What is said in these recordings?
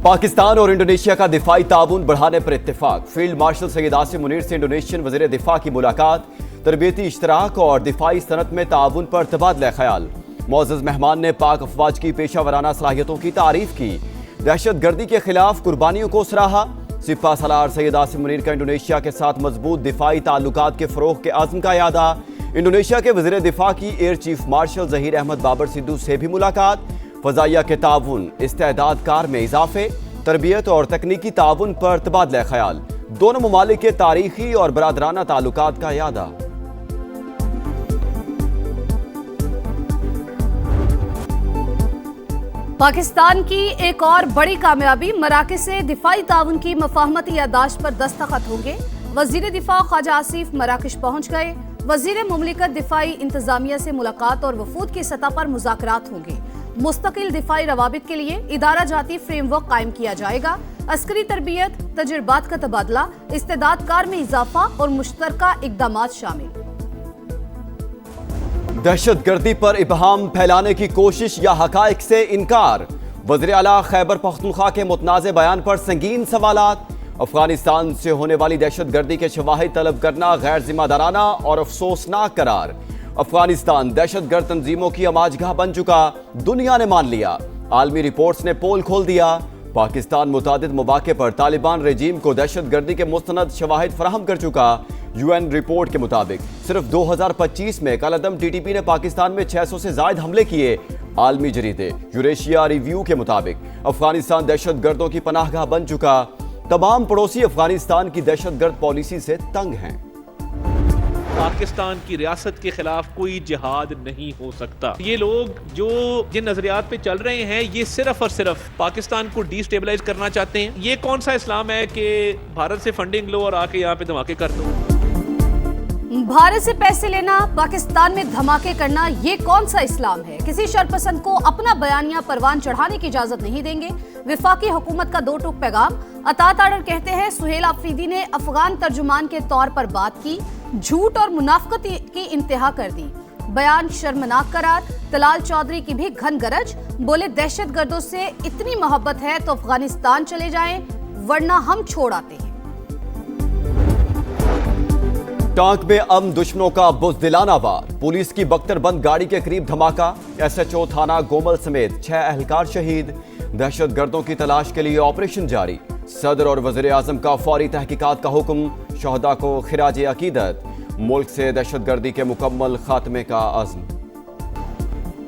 पाकिस्तान और इंडोनेशिया का दिफाई ताउन बढ़ाने पर इत्तेफाक। फील्ड मार्शल सैयद आसिम मुनीर से इंडोनेशियन वज़ीर दिफा की मुलाकात, तरबियती इश्तराक और दिफाई सनत में ताउन पर तबादला ख्याल। मुअज़्ज़ज़ मेहमान ने पाक अफवाज की पेशा वराना सलाहियतों की तारीफ की। दहशत गर्दी के खिलाफ कुर्बानियों को सराहा। सिपा सलार सैयद आसिम मुनीर का इंडोनेशिया के साथ मजबूत दिफाई ताल्लुकात के फ़रोग़ के आज़म का यादा। इंडोनेशिया के वज़ीर दिफा की air chief marshal Zaheer Ahmed Babar Sidhu से भी मुलाकात। फ़ज़ाइया के ताउन, इस्तेदाद कार में इजाफे, तरबियत और तकनीकी ताउन पर तबादला ख्याल। दोनों ममालिक के तारीखी और बरादराना ताल्लुकात का यादा। पाकिस्तान की एक और बड़ी कामयाबी, मराकज़ से दिफाई ताउन की मफाहमती यादाश्त पर दस्तखत होंगे। वज़ीर दिफा ख्वाजा आसिफ मराकश पहुंच गए। वज़ीर मुमलिकत दिफाई इंतजामिया से मुलाकात और वफूद की सतह पर मुज़ाकरात होंगे। मुस्तकिल दिफाई रवाबित के लिए इदारा जाती फ्रेमवर्क कायम किया जाएगा। अस्करी तरबियत, तजुर्बात का तबादला, इस्तेदाद कार में इजाफा और मुश्तरका इक़दामात शामिल। दहशत गर्दी पर इबहाम फैलाने की कोशिश या हकाइक से इनकार। वज़ीर आला खैबर पख्तूनख्वा के मुतनाज़े बयान पर संगीन सवालात। अफगानिस्तान से होने वाली दहशत गर्दी के शवाहिद तलब करना गैर जिम्मेदाराना और अफसोसनाक करार। अफगानिस्तान दहशतगर्द तंजीमों की अमाजगाह बन चुका, दुनिया ने मान लिया। आलमी रिपोर्ट्स ने पोल खोल दिया। पाकिस्तान मुतादिद मौके पर तालिबान रेजीम को दहशतगर्दी के मुस्तनद शवाहिद फराहम कर चुका। UN रिपोर्ट के मुताबिक सिर्फ 2025 में कलअदम TTP ने पाकिस्तान में 600 से ज्यादा हमले किए। आलमी जरीदे यूरेशिया रिव्यू के मुताबिक अफगानिस्तान दहशतगर्दों की पनाहगाह बन चुका। तमाम पड़ोसी अफगानिस्तान की दहशतगर्द पॉलिसी से तंग हैं। पाकिस्तान की रियासत के खिलाफ कोई जिहाद नहीं हो सकता। ये लोग जो जिन नजरियात पे चल रहे हैं, ये सिर्फ और सिर्फ पाकिस्तान को डिस्टेबलाइज करना चाहते हैं। ये कौन सा इस्लाम है कि भारत से फंडिंग लो और आके यहाँ पे धमाके कर दो। भारत से पैसे लेना, पाकिस्तान में धमाके करना, ये कौन सा इस्लाम है। किसी शरपसंद को अपना बयानिया परवान चढ़ाने की इजाजत नहीं देंगे। विफाकी हुकूमत का दो टूक पैगाम। अतात आर्डर कहते हैं सुहेल आफरीदी ने अफगान तर्जुमान के तौर पर बात की, झूठ और मुनाफकत की इंतहा कर दी। बयान शर्मनाक करार। तलाल चौधरी की भी घन गरज, बोले दहशतगर्दों से इतनी मोहब्बत है तो अफगानिस्तान चले जाएं, वरना हम छोड़ आते हैं। टांक में अमन दुश्मनों का बुज़दिलाना वार। पुलिस की बख्तरबंद गाड़ी के करीब धमाका। SHO थाना गोमल समेत 6 अहलकार शहीद। दहशतगर्दों की तलाश के लिए ऑपरेशन जारी। सदर और वज़ीर आज़म का फौरी तहकीकात का हुक्म। शहदा को खिराज अकीदत। मुल्क से दहशतगर्दी के मुकम्मल खात्मे का अज़्म।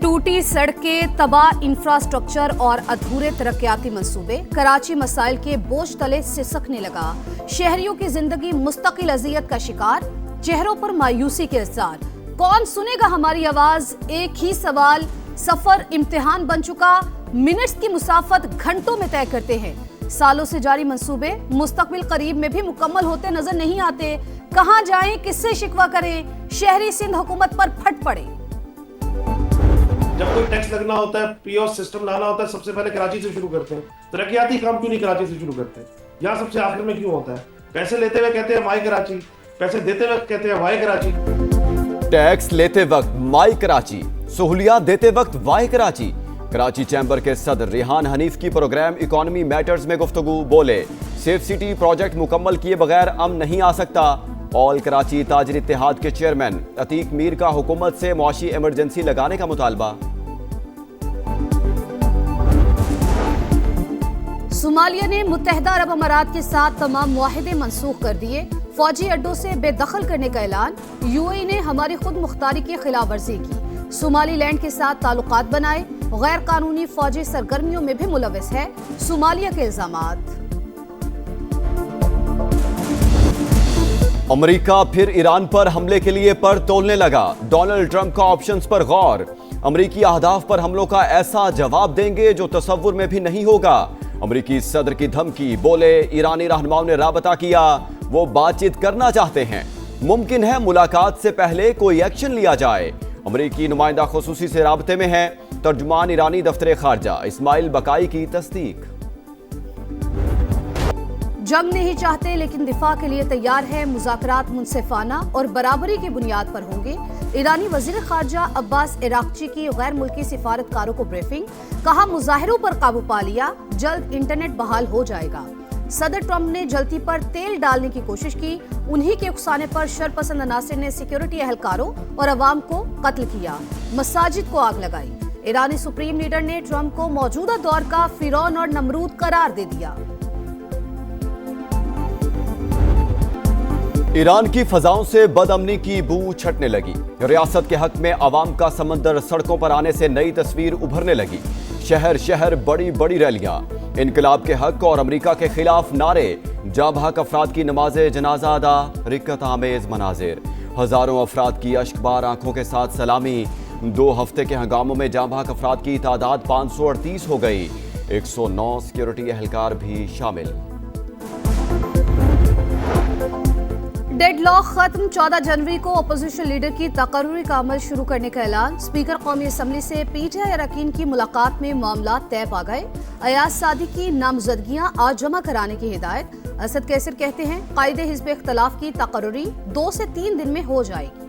टूटी सड़कें, तबाह इंफ्रास्ट्रक्चर और अधूरे तरक्याती मंसूबे। कराची मसाइल के बोझ तले सिसकने लगा। शहरियों की जिंदगी मुस्तकिल अजियत का शिकार। चेहरों पर मायूसी के इज़हार। कौन सुनेगा हमारी आवाज, एक ही सवाल। सफर इम्तिहान बन चुका। मिनट्स की मुसाफत घंटों में तय करते हैं। सालों से जारी मंसूबे मुस्तकबिल करीब में भी मुकम्मल होते नजर नहीं आते। कहां जाएं, किससे शिकवा करें। शहरी सिंध हुकूमत पर फट पड़े। जब कोई टैक्स लगना होता है, POS सिस्टम लाना होता है, सबसे पहले कराची से शुरू करते हैं। तरक्याती काम क्यों नहीं कराची से शुरू करते? यहाँ सबसे आखिर में क्यों होता है? पैसे लेते हुए कहते हैं माई कराची, पैसे देते वक्त कहते हैं वाई कराची। टैक्स लेते वक्त माई कराची, सहूलियात देते वक्त वाई कराची। कराची चैम्बर के सदर रिहान हनीफ की प्रोग्राम इकोनॉमी मैटर्स में गुफ्तगू, बोले सेफ सिटी प्रोजेक्ट मुकम्मल किए बगैर अमन नहीं आ सकता। ऑल कराची ताजिर इत्तेहाद के चेयरमैन अतीक मीर का हुकूमत से मुआशी इमरजेंसी लगाने का मुतालबा। सोमालिया ने मुत्तहिदा अरब अमारात के साथ तमाम मुआहिदे मनसूख कर दिए। फौजी अड्डों से बेदखल करने का ऐलान। UAE ने हमारी खुद मुख्तारी की खिलाफ वर्जी की। सोमालीलैंड के साथ ताल्लुकात बनाए। गैर कानूनी फौजी सरगर्मियों में भी मुलविस है। सोमालिया के इल्जामात। अमेरिका फिर ईरान पर हमले के लिए पर तोलने लगा। डोनाल्ड ट्रंप का ऑप्शंस पर गौर। अमेरिकी अहदाफ पर हमलों का ऐसा जवाब देंगे जो तसव्वुर में भी नहीं होगा। अमेरिकी सदर की धमकी, बोले ईरानी रहनुमाओं ने राबता किया, वो बातचीत करना चाहते हैं। मुमकिन है मुलाकात से पहले कोई एक्शन लिया जाए। अमेरिकी नुमाइंदा खुसूसी से राबते में है। तर्जुमान ईरानी दफ्तर खारजा इस्माइल बकाई की तस्दीक। जंग नहीं चाहते लेकिन दिफा के लिए तैयार है। मुज़ाकरात मुनसिफाना और बराबरी की बुनियाद पर होंगे। ईरानी वजीर खारजा अब्बास इराक्ची की गैर मुल्की सिफारतकारों को ब्रीफिंग, कहा मुजाहिरों पर काबू पा लिया, जल्द इंटरनेट बहाल हो जाएगा। सदर ट्रंप ने जल्दी पर तेल डालने की कोशिश की, उन्हीं के उकसाने पर शरपसंद अनासिर ने सिक्योरिटी एहलकारों और अवाम को कत्ल किया, मसाजिद को आग लगाई। ईरानी सुप्रीम लीडर ने ट्रंप को मौजूदा दौर का फिरौन और नमरूद करार दे दिया। ईरान की फजाओं से बदअमनी की बू छटने लगी। रियासत के हक में अवाम का समंदर सड़कों पर आने से नई तस्वीर उभरने लगी। शहर शहर बड़ी बड़ी रैलियां, इनकलाब के हक और अमेरिका के खिलाफ नारे, जाबाक अफराद की नमाज़े जनाजा अदा, रिक्कत आमेज मनाजिर। हजारों अफराद की अश्कबार आंखों के साथ सलामी। 2 हफ्ते के हंगामों में जाबाक अफराद की तादाद 538 हो गई। 109 सिक्योरिटी एहलकार भी शामिल। डेडलॉक खत्म, 14 जनवरी को अपोजिशन लीडर की तकर्री का अमल शुरू करने का ऐलान। स्पीकर कौमी असम्बली से पीटीआई अरकान की मुलाकात में मामला तय पा गए। अयाज सादी की नामजदगियां आज जमा कराने की हिदायत। असद कैसर कहते हैं कायदे हिज़्ब इख्तलाफ की तकर्री 2 से 3 दिन में हो जाएगी।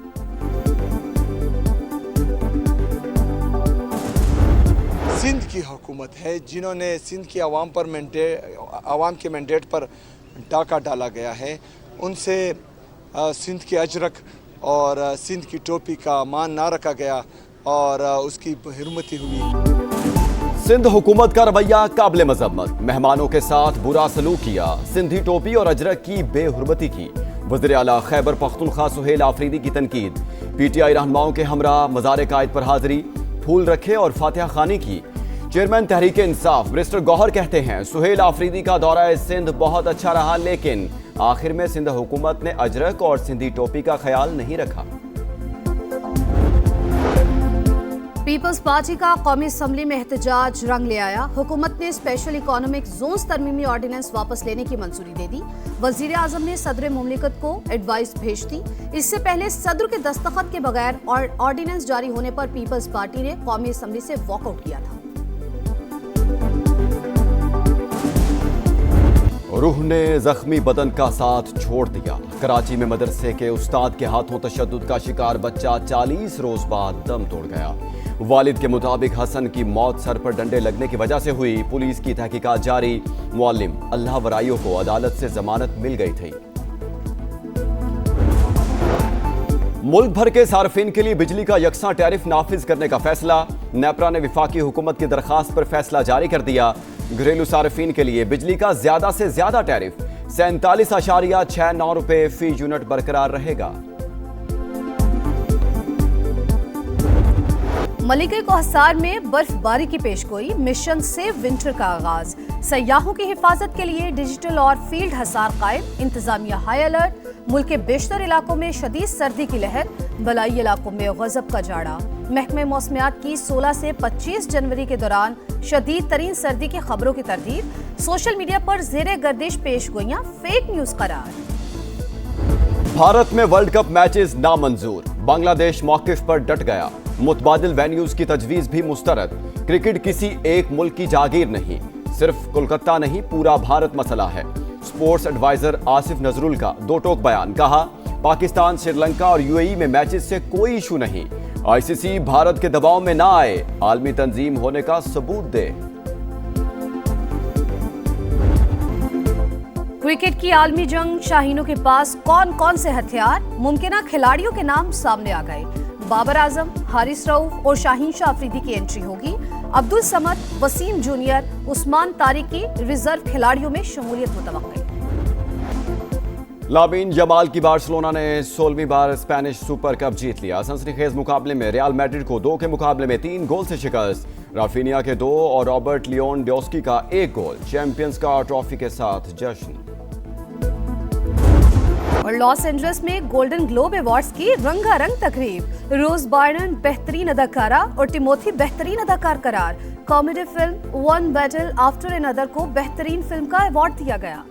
सिंध की हुकूमत है जिन्होंने सिंध की आवाम के मैंडेट पर डाका डाला गया है, उनसे सिंध के अजरक और सिंध की टोपी का मान ना रखा गया और उसकी हुर्मती हुई। सिंध हुकूमत का रवैया काबिल मजम्मत, मेहमानों के साथ बुरा सलूक किया, सिंधी टोपी और अजरक की बेहुर्मती की। वज़ीर आला खैबर पख्तूनख्वा सुहेल आफरीदी की तनकीद। पीटीआई रहनुमाओं के हमरा मज़ार कायद पर हाजिरी, फूल रखे और फातिहा खानी की। चेयरमैन तहरीक इंसाफ बैरिस्टर गौहर कहते हैं सुहेल आफरीदी का दौरा सिंध बहुत अच्छा रहा, लेकिन आखिर में सिंध हुकूमत ने अजरक और सिंधी टोपी का ख्याल नहीं रखा। पीपल्स पार्टी का कौमी असम्बली में एहतजाज रंग ले आया। हुकूमत ने स्पेशल इकोनॉमिक जोन्स तरमीमी ऑर्डिनेंस वापस लेने की मंजूरी दे दी। वजीर आजम ने सदर मुमलिकत को एडवाइस भेज दी। इससे पहले सदर के दस्तखत के बगैर ऑर्डिनेंस जारी होने पर पीपल्स पार्टी ने कौमी असम्बली से वॉकआउट किया था। रूह ने जख्मी बदन का साथ छोड़ दिया। कराची में मदरसे के उस्ताद के हाथों तशद्दुद का शिकार बच्चा 40 रोज बाद दम तोड़ गया। वालिद के मुताबिक हसन की मौत सर पर डंडे लगने की वजह से हुई। पुलिस की तहकीकात जारी। मुअल्लिम अल्लाह वराइयों को अदालत से जमानत मिल गई थी। मुल्क भर के सार्फिन के लिए बिजली का यकसा टैरिफ नाफिज करने का फैसला। नेपरा ने विफाकी हुकूमत की दरखास्त पर फैसला जारी कर दिया। घरेलू सार्फिन के लिए बिजली का ज्यादा से ज्यादा टैरिफ 47.69 रुपए फी यूनिट बरकरार रहेगा। मलिके कोहसार में बर्फबारी की पेशगोई। मिशन सेव विंटर का आगाज। सयाहों की हिफाजत के लिए डिजिटल और फील्ड हसार कायम। इंतजामिया हाई अलर्ट। मुल्क के बेशतर इलाकों में शदीद सर्दी की लहर। बलाई इलाकों में गजब का जाड़ा। महकमे मौसमियात की 16 से 25 जनवरी के दौरान शदीद तरीन सर्दी की खबरों की तरदीद। सोशल मीडिया पर जेरे गर्दिश पेशगोइयां फेक न्यूज करार। भारत में वर्ल्ड कप मैचेस नामंजूर। बांग्लादेश मौकिफ पर डट गया। मुतबादिल वेन्यूज की तजवीज भी मुस्तरद। क्रिकेट किसी एक मुल्क की जागीर नहीं, सिर्फ कोलकाता नहीं पूरा भारत मसला है। स्पोर्ट्स एडवाइजर आसिफ नजरुल का दो टोक बयान। कहा पाकिस्तान, श्रीलंका और यूएई में मैचेस से कोई इशू नहीं। आईसीसी भारत के दबाव में ना आए, आलमी तंजीम होने का सबूत दे। क्रिकेट की आलमी जंग, शाहीनों के पास कौन कौन से हथियार। मुमकिन खिलाड़ियों के नाम सामने आ गए। बाबर आजम, हारिस रऊफ और शाहीन शाह अफरीदी की एंट्री होगी। अब्दुल समद, वसीम जूनियर, उस्मान तारिक की रिजर्व खिलाड़ियों में शमूलियत मुतवक्किल। लामीन जमाल की बार्सिलोना ने 16वीं बार स्पेनिश सुपर कप जीत लिया। सनसनीखेज मुकाबले में रियल मैड्रिड को 2 के मुकाबले में 3 गोल से शिकस्त। राफिनिया के 2 और रॉबर्ट लियोनडोस्की का 1 गोल। चैंपियंस का ट्रॉफी के साथ जश्न। और लॉस एंजल्स में गोल्डन ग्लोब अवार्ड्स की रंगारंग तकरीब। रोज बार्नन बेहतरीन अदाकारा और टिमोथी बेहतरीन अदाकार करार। Comedy film one battle after another को बेहतरीन फिल्म का अवार्ड दिया गया।